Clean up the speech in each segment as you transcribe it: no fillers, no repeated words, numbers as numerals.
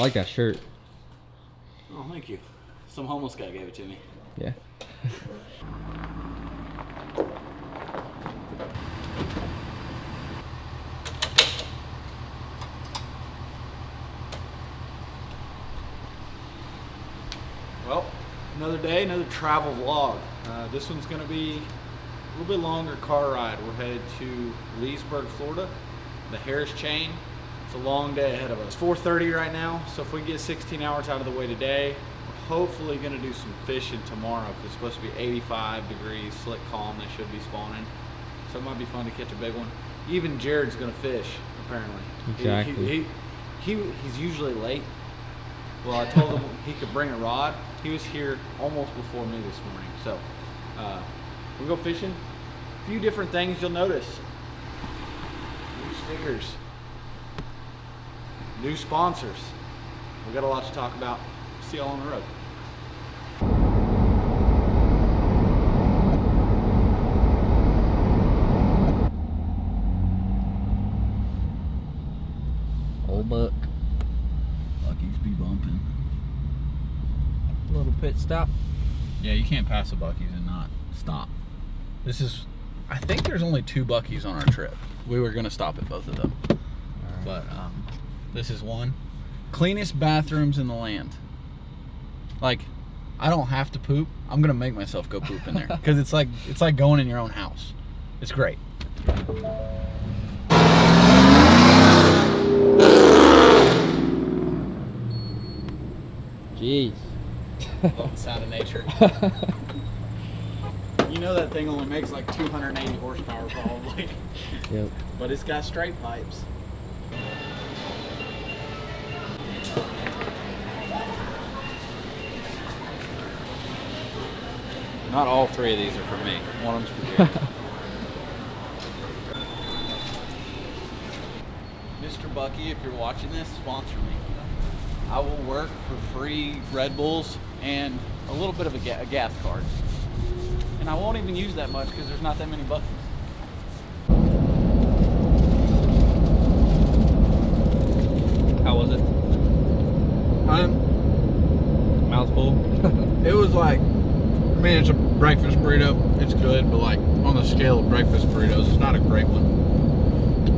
like that shirt. Oh, thank you. Some homeless guy gave it to me. Yeah. Well, another day, another travel vlog. This one's going to be a little bit longer car ride. We're headed to Leesburg, Florida, the Harris Chain. It's a long day ahead of us. It's 4:30 right now, so if we get 16 hours out of the way today, we're hopefully going to do some fishing tomorrow because it's supposed to be 85 degrees, slick calm. They should be spawning, so it might be fun to catch a big one. Even Jared's going to fish, apparently. Exactly. He's usually late. Well, I told him he could bring a rod. He was here almost before me this morning. So we'll go fishing. A few different things you'll notice. New stickers. New sponsors. We got a lot to talk about. See y'all on the road. Old Buc. Buc-ee's be bumping. Little pit stop. Yeah, you can't pass a Buc-ee's and not stop. This is, I think there's only 2 Buc-ee's on our trip. We were gonna stop at both of them. But this is one. Cleanest bathrooms in the land. Like, I don't have to poop. I'm gonna make myself go poop in there. Because it's like going in your own house. It's great. Jeez. Love the sound of nature. You know that thing only makes like 280 horsepower probably. Yep. But it's got straight pipes. Not all 3 of these are for me. One of them's for Jared. Mr. Buc-ee, if you're watching this, sponsor me. I will work for free Red Bulls and a little bit of a gas card. And I won't even use that much because there's not that many Buc-ee's. How was it? Mouthful. It was like, I mean, it's a breakfast burrito. It's good, but like on the scale of breakfast burritos, it's not a great one.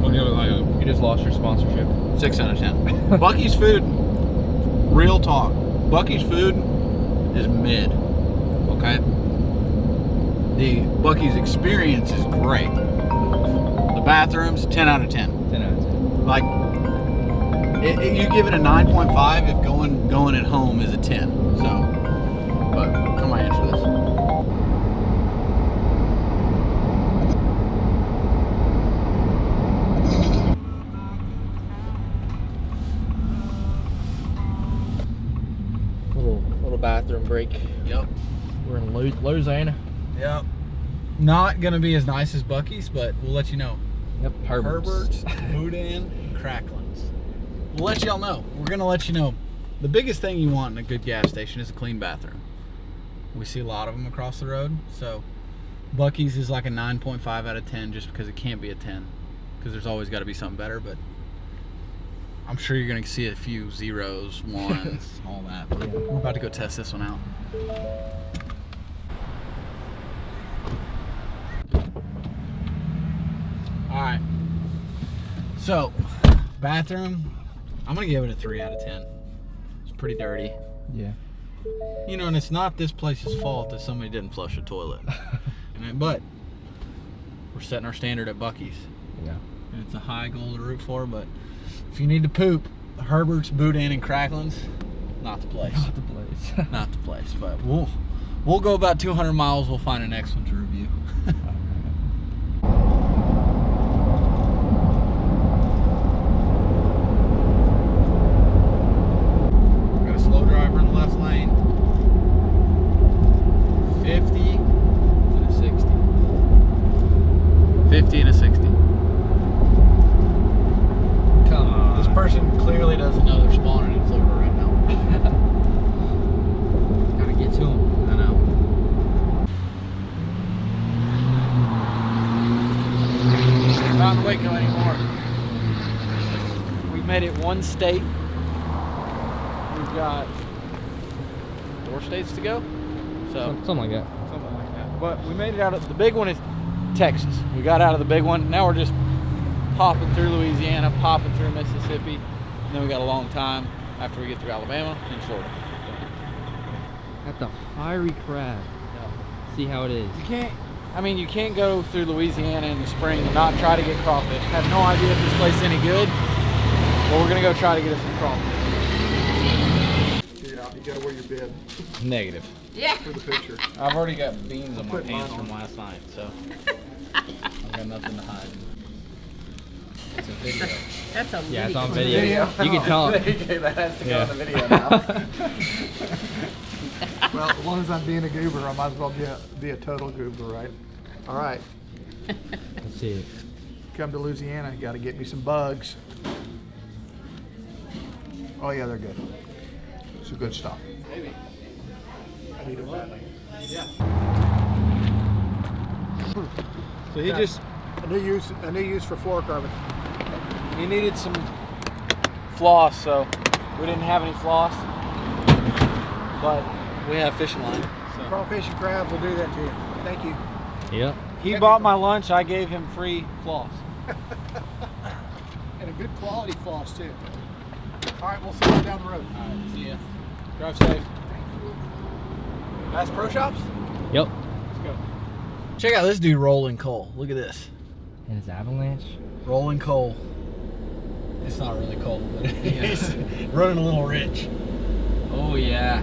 I'll give it like a You just lost your sponsorship. 6 out of 10. Buc-ee's food, real talk. Buc-ee's food is mid. Okay. The Buc-ee's experience is great. The bathrooms, 10 out of 10. 10 out of 10. Like, you give it a 9.5 if going at home is a 10. So, but come on, answer this. Little bathroom break. Yep. We're in Louisiana. Yep. Not gonna be as nice as Buc-ee's, but we'll let you know. Yep. Herbert's, Boudin, and Cracklin's. We'll let y'all know. We're gonna let you know. The biggest thing you want in a good gas station is a clean bathroom. We see a lot of them across the road, so Buc-ee's is like a 9.5 out of 10 just because it can't be a 10, because there's always got to be something better. But I'm sure you're gonna see a few zeros, ones, all that. But we're about to go test this one out. All right. So, bathroom, I'm gonna give it a 3 out of 10. It's pretty dirty. Yeah. You know, and it's not this place's fault that somebody didn't flush a toilet. But we're setting our standard at Buc-ee's. Yeah. And it's a high goal to root for, but if you need to poop, Herbert's, Boudin, and Cracklin's, not the place. Not the place. Not the place, but we'll go about 200 miles. We'll find the next one to review. Got a slow driver in the left lane. 50 and a 60. 50 and a 60. Come on. This person clearly doesn't know they're spawning in Florida right now. Gotta get to him. I know. Not in Waco anymore. We made it one state got 4 states to go. So Something like that. something like that. But we made it out of the big one is Texas. We got out of the big one. Now we're just popping through Louisiana, popping through Mississippi, and then we got a long time after we get through Alabama and Florida. Got the fiery crab. See how it is. You can't go through Louisiana in the spring and not try to get crawfish. I have no idea if this place is any good, but we're gonna go try to get us some crawfish. Yeah, you gotta wear your bib Negative. Yeah. for the picture. I've already got beans on my Put mine pants on. from last night, so I've got nothing to hide. It's a video. That's a Yeah, it's on video. video. You can talk. That has to go Yeah. in the video now. Well, as long as I'm being a goober, I might as well be a total goober, right? All right, Let's see it. come to Louisiana, you gotta get me some bugs. Oh yeah, they're good. Some good stuff. Maybe. I need them badly. So he just A new use for fluorocarbon. he needed some floss, so we didn't have any floss, but we have fishing line. So. Crawfish and crabs will do that to you. Thank you. Yep. He bought my lunch. I gave him free floss. And a good quality floss too. All right, we'll see you down the road. All right, see ya. Drive safe. Bass Pro Shops. Yep. Let's go. Check out this dude rolling coal. Look at this. And it's avalanche. Rolling coal. It's not really coal, but he's running a little rich. Oh yeah.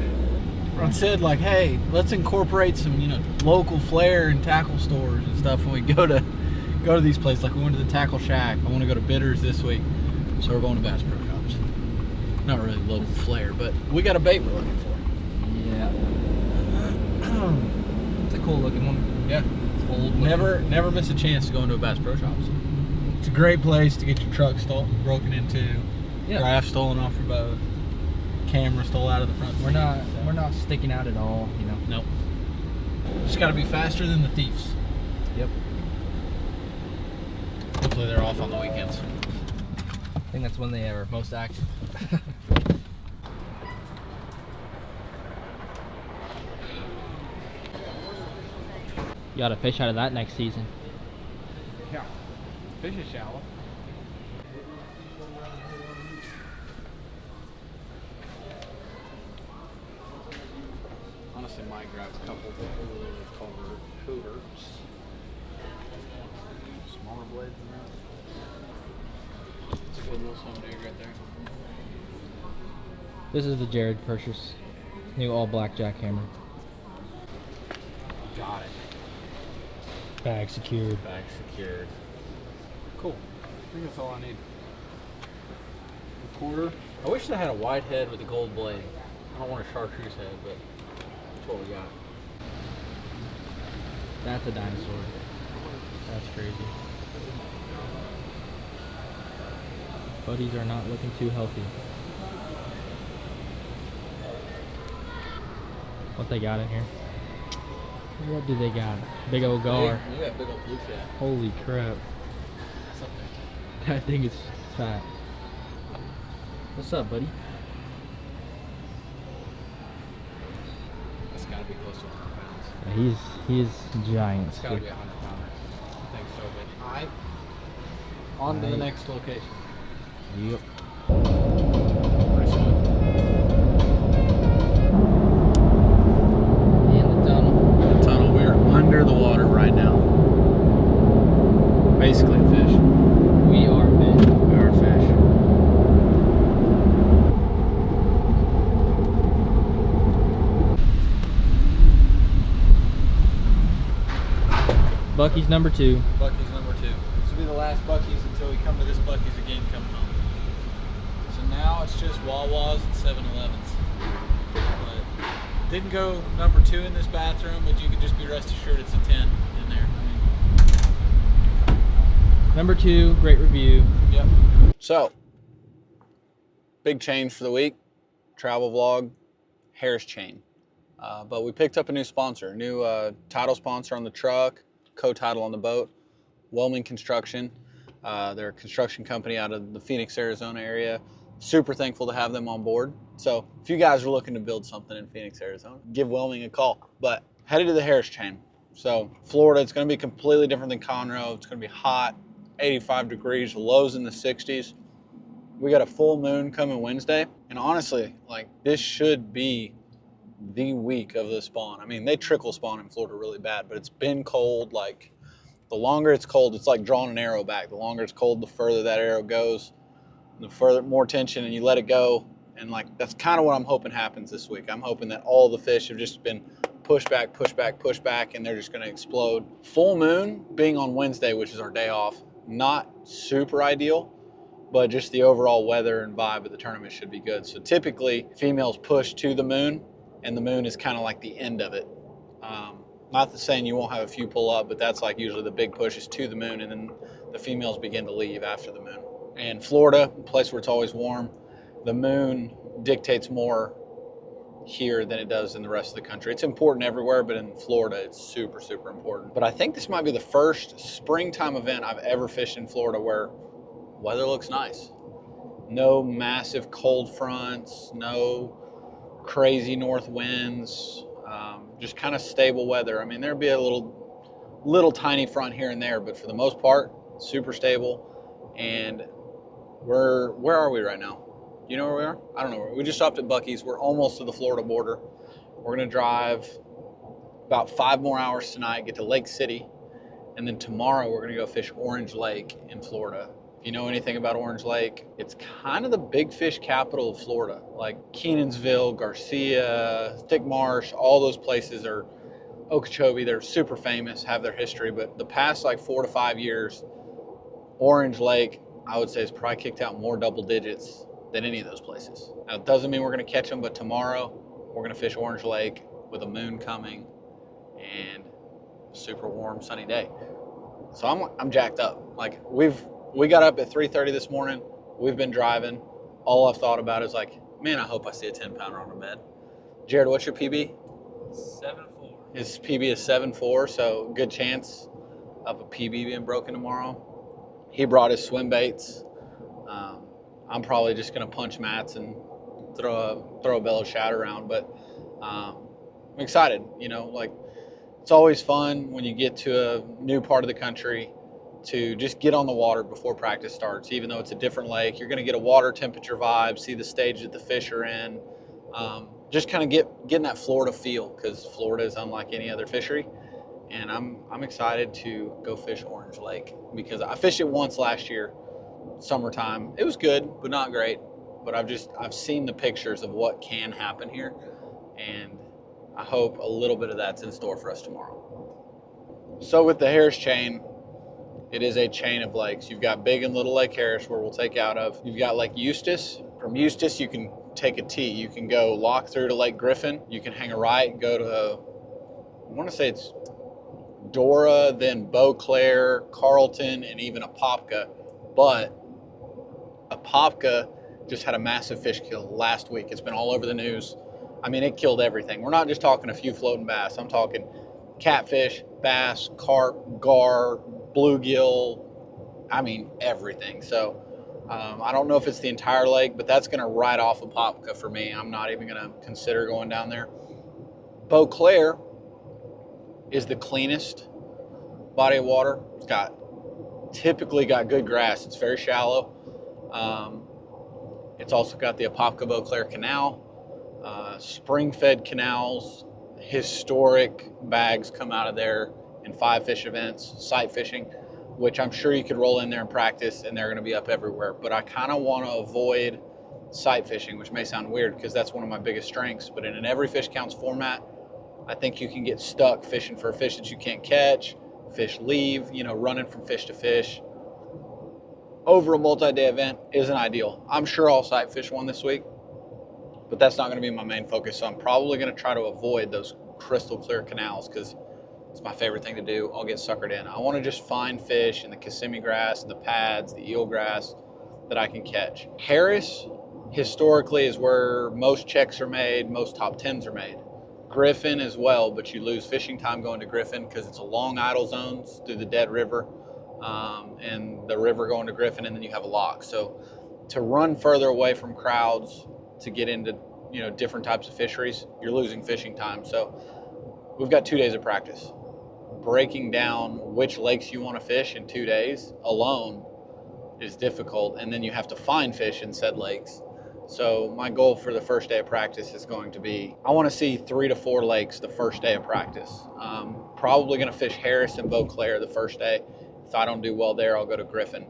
And said like, hey, let's incorporate some, local flair and tackle stores and stuff when we go to these places. Like we went to the Tackle Shack. I want to go to Bitters this week, so we're going to Bass Pro Shops. Not really local flair, but we got a bait we're looking for. Yeah. It's a cool looking one. Yeah. It's old. looking. Never miss a chance to go into a Bass Pro Shops. It's a great place to get your truck broken into, Yeah. draft stolen off your boat, camera stole out of the front. We're not sticking out at all, Nope. Just got to be faster than the thieves. Yep. Hopefully they're off on the weekends. I think that's when they are most active. You got to fish out of that next season. Yeah. Fish is shallow. Honestly, might grab a couple of cougars. Smaller blades than that. It's a good little swim dude right there. This is the Jared purchase. New all black jackhammer. Got it. Bag secured. Bag secured. Cool. I think that's all I need. A quarter. I wish they had a white head with a gold blade. I don't want a chartreuse head, but that's what we got. That's a dinosaur. That's crazy. Buddies are not looking too healthy. What they got in here? What do they got? Big old gar. Look at that big old bluefin. Holy crap. That's up there. That thing is fat. What's up, buddy? That's gotta be close to 100 pounds. Yeah, he is giant. It's gotta be 100 pounder. I think so, but alright. On to the Aight. next location. Yep. Pretty soon. In the tunnel. The tunnel, we're under the water right now. Basically fish. We are fish. We are fish. Buc-ee's number 2. Buc-ee's number 2. This will be the last Buc-ee's until we come to this Buc-ee's again coming home. So now it's just Wawa's and 7-Elevens. But didn't go number 2 in this bathroom, but you can just be rest assured it's a 10 in there. Number 2, great review. Yep. So, big change for the week. Travel vlog, Harris chain. But we picked up a new sponsor, new title sponsor on the truck, co-title on the boat, Wellman Construction. They're a construction company out of the Phoenix, Arizona area. super thankful to have them on board. So if you guys are looking to build something in Phoenix, Arizona, give Wilming a call. But headed to the Harris chain. So Florida, it's going to be completely different than Conroe. It's going to be hot, 85 degrees, lows in the 60s. We got a full moon coming Wednesday. And honestly, like, this should be the week of the spawn. I mean, they trickle spawn in Florida really bad, but it's been cold. Like, the longer it's cold, it's like drawing an arrow back. The longer it's cold, the further that arrow goes, the further, more tension, and you let it go. And like, that's kind of what I'm hoping happens this week. I'm hoping that all the fish have just been pushed back, pushed back, pushed back, and they're just going to explode. Full moon being on Wednesday, which is our day off, not super ideal, but just the overall weather and vibe of the tournament should be good. So typically females push to the moon, and the moon is kind of like the end of it. Not saying you won't have a few pull up, but that's like usually the big push is to the moon, and then the females begin to leave after the moon. And Florida, a place where it's always warm, the moon dictates more here than it does in the rest of the country. It's important everywhere, but in Florida, it's super, super important. But I think this might be the first springtime event I've ever fished in Florida where weather looks nice. No massive cold fronts, no crazy north winds, just kind of stable weather. I mean, there'd be a little tiny front here and there, but for the most part, super stable. And where are we right now? Do you know where we are? I don't know. We just stopped at Buc-ee's. We're almost to the Florida border. We're going to drive about 5 more hours tonight, get to Lake City, and then tomorrow we're going to go fish Orange Lake in Florida. If you know anything about Orange Lake, it's kind of the big fish capital of Florida. Like Kenansville, Garcia, Thick Marsh, all those places are Okeechobee. They're super famous, have their history, but the past like 4 to 5 years, Orange Lake, I would say, has probably kicked out more double digits than any of those places. Now, it doesn't mean we're going to catch them, but tomorrow we're going to fish Orange Lake with a moon coming and a super warm, sunny day. So I'm jacked up. Like, we got up at 3:30 this morning. We've been driving. All I've thought about is like, man, I hope I see a 10-pounder on the bed. Jared, what's your PB? 7.4. His PB is 7.4, so good chance of a PB being broken tomorrow. He brought his swim baits. I'm probably just going to punch mats and throw a bellow shad around, but I'm excited. You know, like, it's always fun when you get to a new part of the country to just get on the water before practice starts. Even though it's a different lake, you're going to get a water temperature vibe, see the stage that the fish are in, just kind of getting that Florida feel, because Florida is unlike any other fishery. And I'm excited to go fish Orange Lake, because I fished it once last year, summertime. It was good, but not great. But I've seen the pictures of what can happen here, and I hope a little bit of that's in store for us tomorrow. So with the Harris chain, it is a chain of lakes. You've got Big and Little Lake Harris, where we'll take out of. You've got Lake Eustis. From Eustis, you can take a T. You can go lock through to Lake Griffin. You can hang a right, go to, I want to say it's Dora, then Beauclair, Carlton, and even Apopka. But Apopka just had a massive fish kill last week. It's been all over the news. I mean, it killed everything. We're not just talking a few floating bass. I'm talking catfish, bass, carp, gar, bluegill, I mean, everything. So I don't know if it's the entire lake, but that's going to ride off Apopka for me. I'm not even going to consider going down there. Beauclair is the cleanest body of water. It's typically got good grass. It's very shallow. It's also got the Apopka Beauclair Canal, spring-fed canals, historic bags come out of there in 5 fish events, sight fishing, which I'm sure you could roll in there and practice, and they're going to be up everywhere. But I kind of want to avoid sight fishing, which may sound weird because that's one of my biggest strengths. But in an every fish counts format, I think you can get stuck fishing for a fish that you can't catch, fish leave, running from fish to fish. Over a multi-day event isn't ideal. I'm sure I'll sight fish one this week, but that's not going to be my main focus. So I'm probably going to try to avoid those crystal clear canals because it's my favorite thing to do. I'll get suckered in. I want to just find fish in the Kissimmee grass, the pads, the eel grass that I can catch. Harris, historically, is where most checks are made, most top 10s are made. Griffin as well, but you lose fishing time going to Griffin because it's a long idle zones through the Dead River and the river going to Griffin, and then you have a lock. So to run further away from crowds to get into, you know, different types of fisheries, you're losing fishing time. So we've got 2 days of practice. Breaking down which lakes you want to fish in 2 days alone is difficult, and then you have to find fish in said lakes. So my goal for the first day of practice is going to be, I want to see 3 to 4 lakes the first day of practice. Probably going to fish Harris and Beauclair the first day. If I don't do well there, I'll go to Griffin.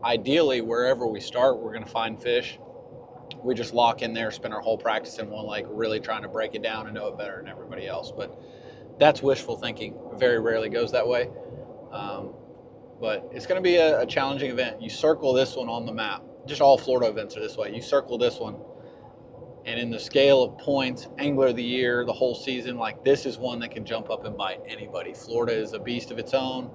Ideally, wherever we start, we're going to find fish. We just lock in there, spend our whole practice in one lake, really trying to break it down and know it better than everybody else. But that's wishful thinking. Very rarely goes that way. But it's going to be a challenging event. You circle this one on the map. Just all Florida events are this way. You circle this one, and in the scale of points, Angler of the Year, the whole season, like this is one that can jump up and bite anybody. Florida is a beast of its own.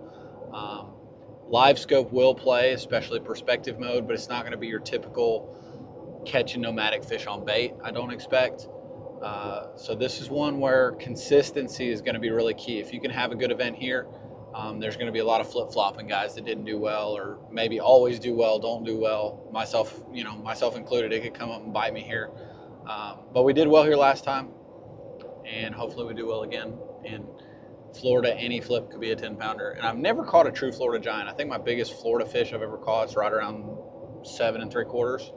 Live scope will play, especially perspective mode, but it's not going to be your typical catching nomadic fish on bait, I don't expect. So this is one where consistency is going to be really key. If you can have a good event here, there's going to be a lot of flip-flopping guys that didn't do well, or maybe always do well, don't do well. Myself included, it could come up and bite me here. But we did well here last time, and hopefully we do well again. In Florida, any flip could be a 10-pounder. And I've never caught a true Florida giant. I think my biggest Florida fish I've ever caught is right around 7 3/4.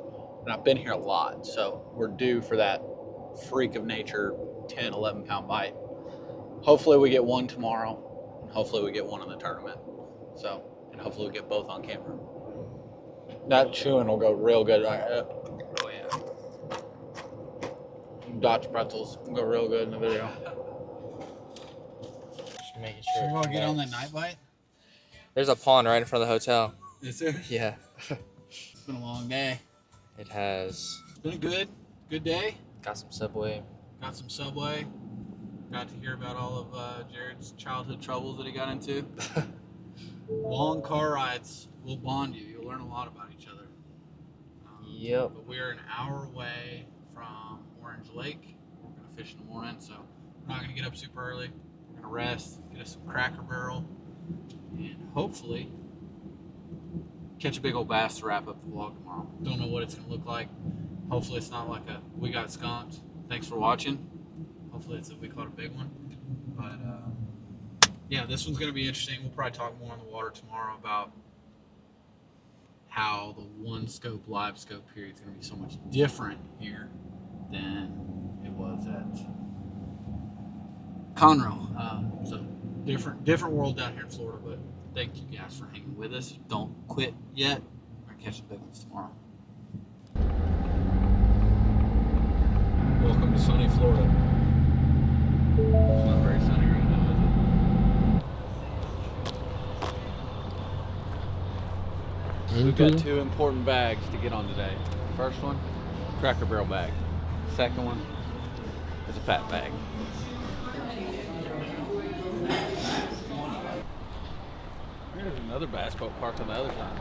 And I've been here a lot, so we're due for that freak of nature 10, 11-pound bite. Hopefully we get one tomorrow. Hopefully we get one in the tournament. So, and hopefully we get both on camera. That chewing will go real good. Oh yeah. Dutch pretzels will go real good in the video. Just making So sure. we're gonna get on that night bite? There's a pond right in front of the hotel. Is there? Yeah. It's been a long day. It has. It's been a good day. Got some Subway. Got some Subway. Got to hear about all of Jared's childhood troubles that he got into. Long car rides will bond you. You'll learn a lot about each other. Yep. But we're an hour away from Orange Lake. We're going to fish in the morning, so we're not going to get up super early. We're going to rest, get us some Cracker Barrel, and hopefully catch a big old bass to wrap up the vlog tomorrow. Don't know what it's going to look like. Hopefully it's not like a we got skunked. Thanks for watching. Hopefully it's we caught a big one. But yeah, this one's going to be interesting. We'll probably talk more on the water tomorrow about how the one scope live scope period is going to be so much different here than it was at Conroe. So different world down here in Florida, but thank you guys for hanging with us. Don't quit yet. We're going to catch the big ones tomorrow. Welcome to sunny Florida. It's not very sunny right now, is it? We've got 2 important bags to get on today. First one, Cracker Barrel bag. Second one is a fat bag. There's another bass boat parked on the other side.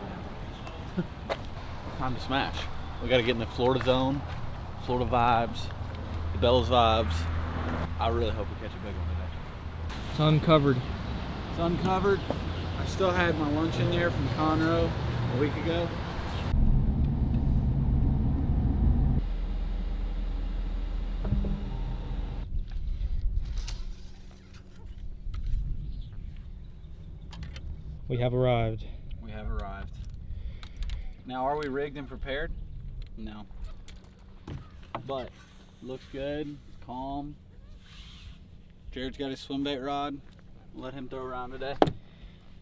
Time to smash. We got to get in the Florida zone, Florida vibes, the Bellows vibes. I really hope we catch a big one today. It's uncovered. It's uncovered. I still had my lunch in there from Conroe a week ago. We have arrived. We have arrived. Now, are we rigged and prepared? No. But looks good, calm. Jared's got his swim bait rod. We'll let him throw around today.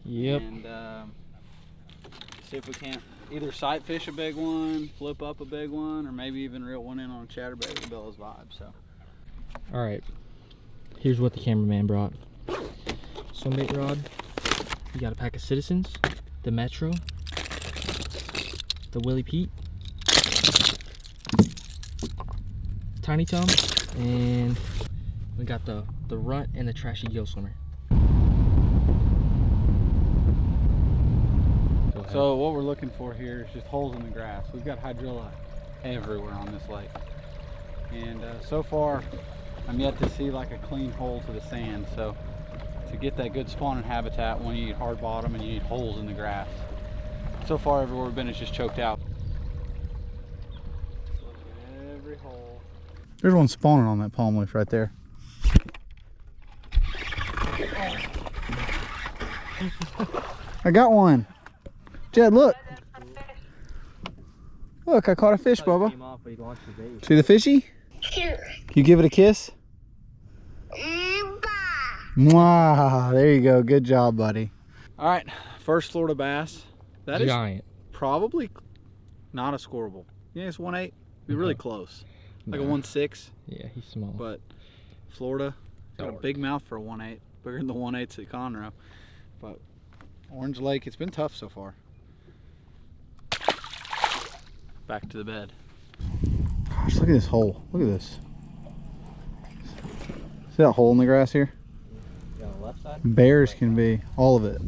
Yep. And see if we can't either sight fish a big one, flip up a big one, or maybe even reel one in on a chatterbait with Bella's vibe. So. All right. Here's what the cameraman brought. Swim bait rod. You got a pack of Citizens, the Metro, the Willie Pete, Tiny Tom, and we got the Runt and the Trashy Gill Swimmer. So what we're looking for here is just holes in the grass. We've got hydrilla everywhere on this lake. And so far, I'm yet to see like a clean hole to the sand. So to get that good spawning habitat, one, you need hard bottom and you need holes in the grass. So far everywhere we've been is just choked out. There's one spawning on that palm leaf right there. I got one. Jed, look. Look, I caught a fish, Bubba. See the fishy? Can you give it a kiss? Mwah. There you go. Good job, buddy. All right, first Florida bass. That is giant. probably not a scoreable. Yeah, it's 1.8. Be really close. Like a 1.6. Yeah, he's small. But Florida got a big mouth for a 1.8. Bigger than the 1.8s at Conroe. But Orange Lake, it's been tough so far. Back to the bed. Gosh, look at this hole. Look at this. See that hole in the grass here? Yeah, on the left side? Bears can be. All of it.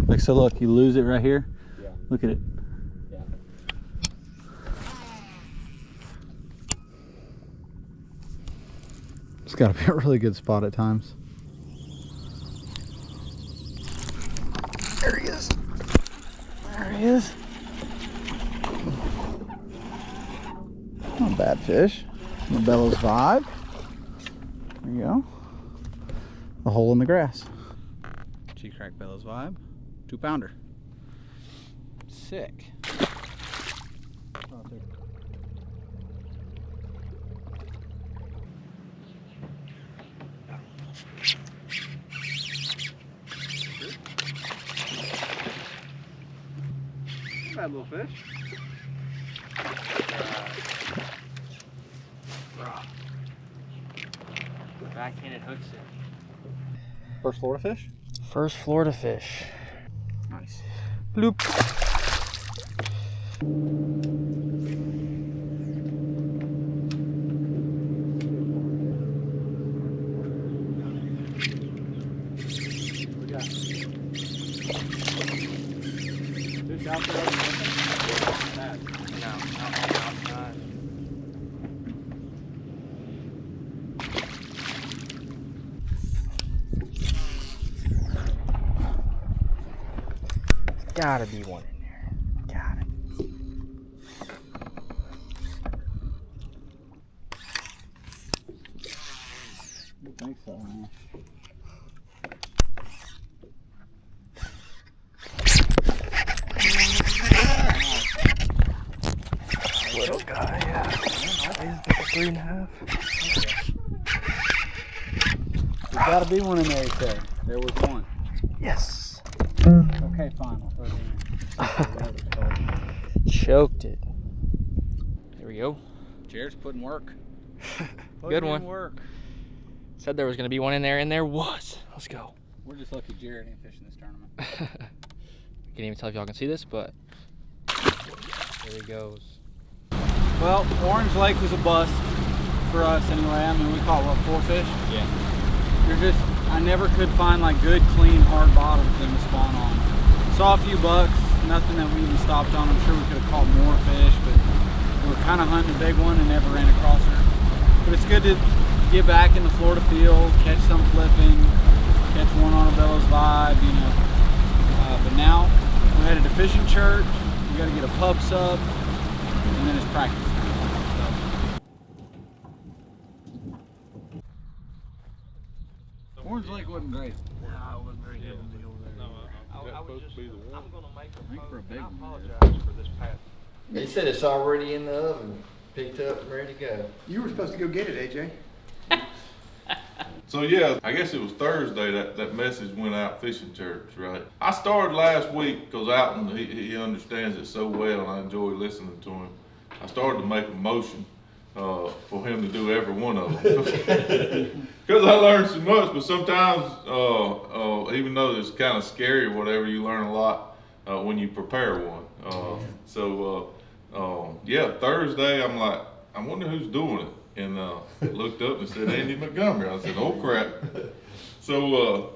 Like, so look, you lose it right here. Yeah. Look at it. Yeah. It's got to be a really good spot at times. There he is. There he is. Not a bad fish. The Bellows vibe. There you go. A hole in the grass. G-Crack Bellows vibe. 2-pounder. Sick. Bad little fish. Backhanded hooks it. First Florida fish? First Florida fish. Nice. Bloop. We got fish out there. No, outside. Gotta be one in there. Got it. I think so. Little guy, yeah. He's like a 3.5. There's gotta be one in there, he said. There was one. Yes. Okay, fine. I'll throw it in. Choked it. There we go. Jared's putting work. Good one. Work. Said there was gonna be one in there, and there was. Let's go. We're just lucky Jared ain't fishing this tournament. Can't even tell if y'all can see this, but there he goes. Well, Orange Lake was a bust for us anyway. I mean, we caught, what, 4 fish? Yeah. I never could find like good, clean, hard bottoms for them to spawn on. Saw a few bucks, nothing that we even stopped on. I'm sure we could have caught more fish, but we were kind of hunting a big one and never ran across her. But it's good to get back in the Florida field, catch some flipping, catch one on a Bellows vibe, you know. But now we're headed to fishing church. We got to get a pub sub, and then it's practice time. So. Orange Lake wasn't great. No, it wasn't very good to be over there. No, I was just, I'm going to make a for a big I one. apologize for this past. They said it's already in the oven, picked up and ready to go. You were supposed to go get it, AJ. So yeah, I guess it was Thursday that message went out, fishing church, right? I started last week because Alton, he understands it so well and I enjoy listening to him. I started to make a motion for him to do every one of them. Because I learned so much, but sometimes, even though it's kind of scary or whatever, you learn a lot when you prepare one. Yeah, Thursday, I'm like, I wonder who's doing it. And looked up and said, Andy Montgomery. I said, oh crap. So,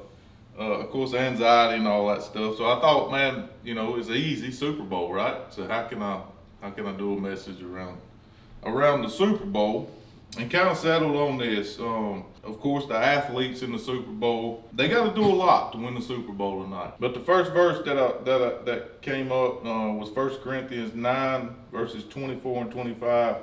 of course, anxiety and all that stuff. So I thought, man, you know, it's easy, Super Bowl, right? So how can I do a message around the Super Bowl? And kind of settled on this. Of course, the athletes in the Super Bowl, they got to do a lot to win the Super Bowl tonight. But the first verse that came up was 1 Corinthians 9, verses 24 and 25.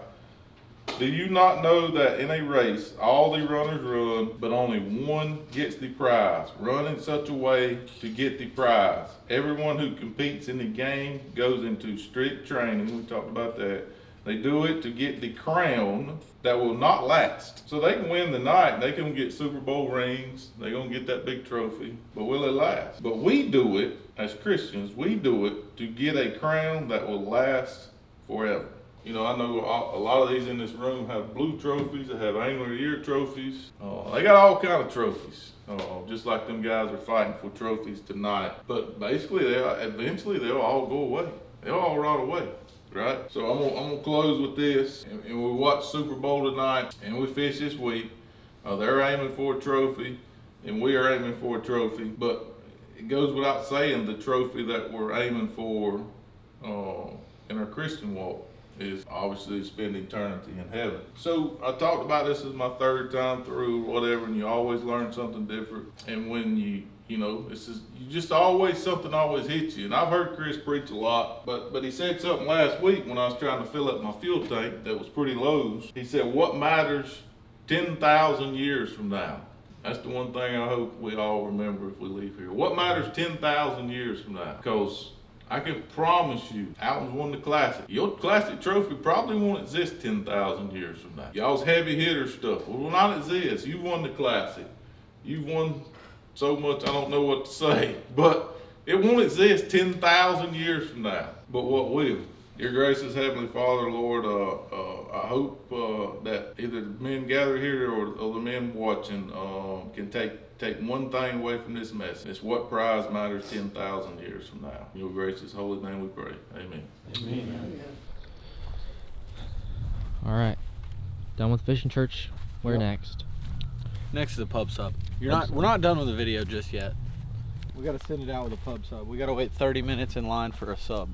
Do you not know that in a race, all the runners run, but only one gets the prize? Run in such a way to get the prize. Everyone who competes in the game goes into strict training. We talked about that. They do it to get the crown that will not last. So they can win the night. They can get Super Bowl rings. They're going to get that big trophy. But will it last? But we do it, as Christians, we do it to get a crown that will last forever. You know, I know a lot of these in this room have blue trophies. They have Angler of the Year trophies. They got all kind of trophies. Just like them guys are fighting for trophies tonight. But basically, eventually they'll all go away. They'll all rot away. Right? So I'm gonna close with this, and we watch Super Bowl tonight, and we fish this week. They're aiming for a trophy, and we are aiming for a trophy. But it goes without saying, the trophy that we're aiming for in our Christian walk is obviously spend eternity in heaven. So I talked about this as my third time through, whatever, and you always learn something different. And when you know, it's just, you just always, something always hits you. And I've heard Chris preach a lot, but he said something last week when I was trying to fill up my fuel tank that was pretty low. He said, what matters 10,000 years from now? That's the one thing I hope we all remember if we leave here. What matters 10,000 years from now? Because I can promise you, Alton's won the Classic. Your Classic trophy probably won't exist 10,000 years from now. Y'all's heavy hitter stuff will not exist. You won the Classic. You've won so much I don't know what to say, but it won't exist 10,000 years from now. But what will? Your gracious Heavenly Father, Lord, I hope that either the men gathered here or the men watching can take one thing away from this message. It's what prize matters 10,000 years from now. In your gracious holy name we pray. Amen. Amen. All right. Done with fishing, church. Where next? Next is the pub sub. We're not done with the video just yet. We got to send it out with a pub sub. We got to wait 30 minutes in line for a sub.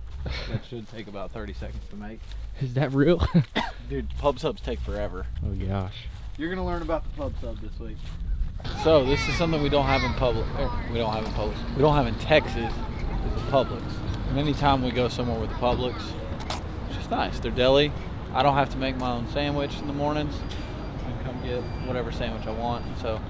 That should take about 30 seconds to make. Is that real? Dude, pub subs take forever. Oh gosh. You're gonna learn about the pub sub this week. So this is something we don't have in public. We don't have in Publix. We don't have in Texas. Is the Publix. And anytime we go somewhere with the Publix, it's just nice. They're deli. I don't have to make my own sandwich in the mornings. I can come get whatever sandwich I want. And so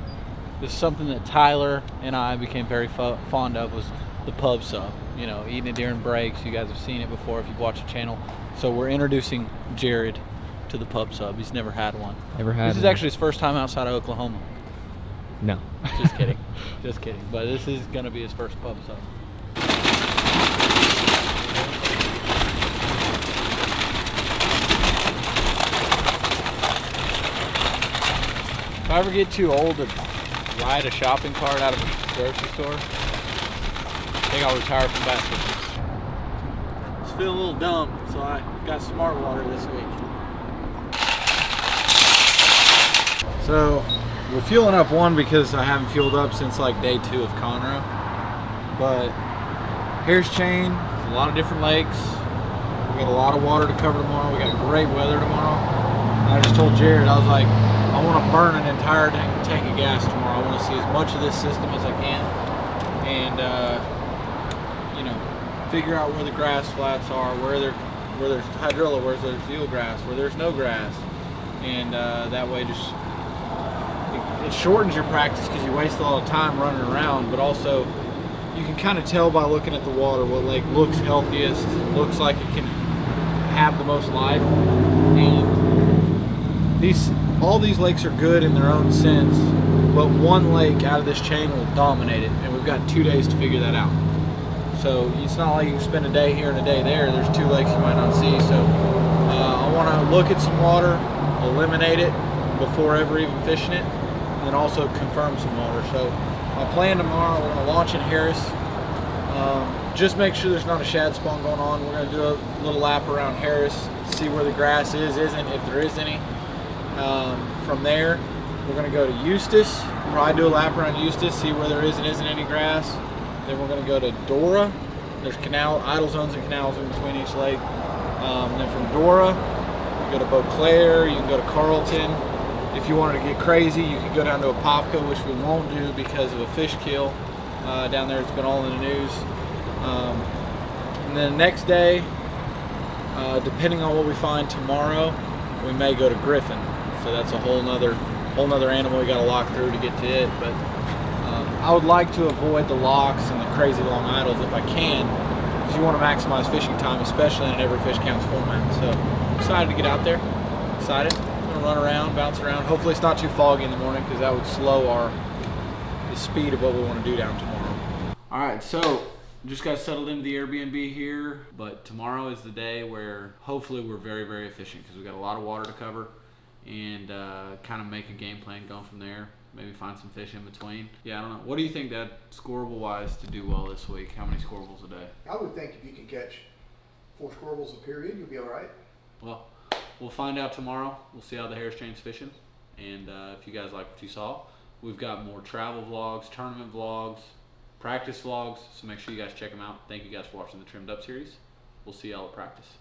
this is something that Tyler and I became very fond of, was the pub sub. You know, eating it during breaks. You guys have seen it before if you've watched the channel. So we're introducing Jared to the pub sub. He's never had one. Never had one. This is actually his first time outside of Oklahoma. No. Just kidding. Just kidding. But this is going to be his first pub sub. If I ever get too old to ride a shopping cart out of a grocery store, I think I'll retire from bass fishing. I was feeling a little dumb, so I got smart water this week. So we're fueling up, one, because I haven't fueled up since like day 2 of Conroe. But Harris Chain, a lot of different lakes. We got a lot of water to cover tomorrow. We got great weather tomorrow. And I just told Jared, I was like, I want to burn an entire tank of gas tomorrow. I want to see as much of this system as I can, and you know, figure out where the grass flats are, where there's hydrilla, where there's eelgrass, where there's no grass, and that way just it shortens your practice because you waste a lot of time running around, but also you can kind of tell by looking at the water what lake looks healthiest, looks like it can have the most life. And all these lakes are good in their own sense, but one lake out of this chain will dominate it, and we've got 2 days to figure that out. So it's not like you can spend a day here and a day there. There's 2 lakes you might not see. So I want to look at some water, eliminate it before ever even fishing it, and then also confirm some water. So my plan tomorrow, we're going to launch in Harris. Just make sure there's not a shad spawn going on. We're going to do a little lap around Harris, see where the grass is, isn't, if there is any. From there, we're going to go to Eustis, probably do a lap around Eustis, see where there is and isn't any grass. Then we're going to go to Dora. There's idle zones and canals in between each lake. Then from Dora, you go to Beauclair, you can go to Carlton. If you wanted to get crazy, you could go down to Apopka, which we won't do because of a fish kill down there. It's been all in the news. And then the next day, depending on what we find tomorrow, we may go to Griffin. So that's a whole nother animal we got to lock through to get to it. But I would like to avoid the locks and the crazy long idles if I can, because you want to maximize fishing time, especially in an every fish counts format. So excited to get out there. Excited. I'm gonna run around, bounce around. Hopefully it's not too foggy in the morning, because that would slow the speed of what we want to do down tomorrow. All right, so just got settled into the Airbnb here, but tomorrow is the day where hopefully we're very, very efficient, because we got a lot of water to cover, and kind of make a game plan going from there. Maybe find some fish in between. Yeah, I don't know. What do you think, Dad, scoreable wise, to do well this week? How many scoreables a day? I would think if you can catch 4 scoreables a period, you'll be all right. Well, we'll find out tomorrow. We'll see how the Harris Chain's fishing, and if you guys like what you saw, we've got more travel vlogs, tournament vlogs, practice vlogs, so make sure you guys check them out. Thank you guys for watching the Trimmed Up series. We'll see y'all at practice.